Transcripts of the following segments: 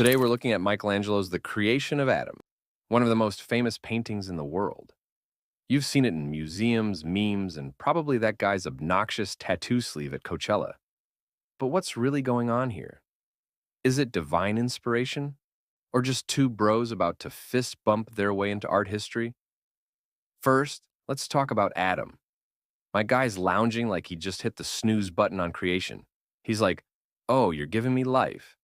Today we're looking at Michelangelo's The Creation of Adam, one of the most famous paintings in the world. You've seen it in museums, memes, and probably that guy's obnoxious tattoo sleeve at Coachella. But what's really going on here? Is it divine inspiration? Or just two bros about to fist bump their way into art history? First, let's talk about Adam. My guy's lounging like he just hit the snooze button on creation. He's like, "Oh, you're giving me life.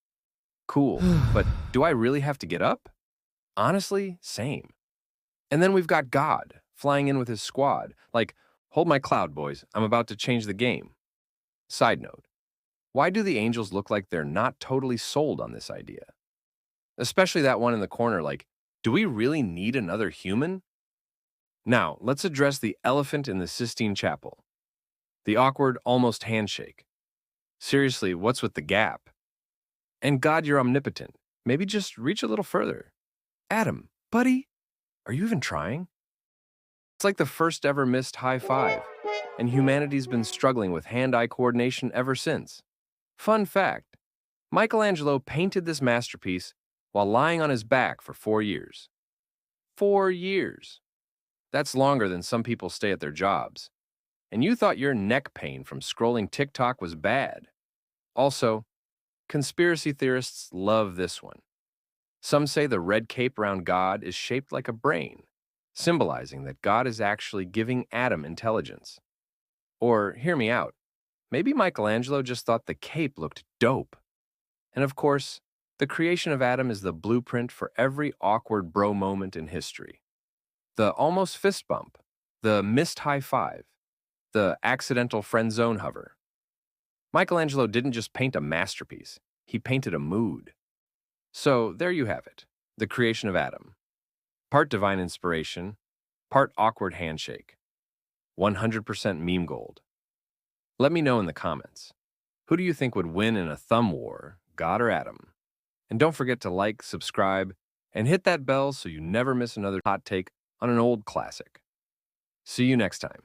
Cool, but do I really have to get up?" Honestly, same. And then we've got God flying in with his squad, like, "Hold my cloud, boys, I'm about to change the game." Side note, why do the angels look like they're not totally sold on this idea? Especially that one in the corner, like, do we really need another human? Now, let's address the elephant in the Sistine Chapel, the awkward, almost handshake. Seriously, what's with the gap? And God, you're omnipotent. Maybe just reach a little further. Adam, buddy, are you even trying? It's like the first ever missed high five, and humanity's been struggling with hand-eye coordination ever since. Fun fact, Michelangelo painted this masterpiece while lying on his back for 4 years. 4 years. That's longer than some people stay at their jobs. And you thought your neck pain from scrolling TikTok was bad. Also, conspiracy theorists love this one. Some say the red cape around God is shaped like a brain, symbolizing that God is actually giving Adam intelligence. Or, hear me out, maybe Michelangelo just thought the cape looked dope. And of course, the creation of Adam is the blueprint for every awkward bro moment in history. The almost fist bump, the missed high five, the accidental friend zone hover. Michelangelo didn't just paint a masterpiece, he painted a mood. So there you have it, the creation of Adam. Part divine inspiration, part awkward handshake. 100% meme gold. Let me know in the comments. Who do you think would win in a thumb war, God or Adam? And don't forget to like, subscribe, and hit that bell so you never miss another hot take on an old classic. See you next time.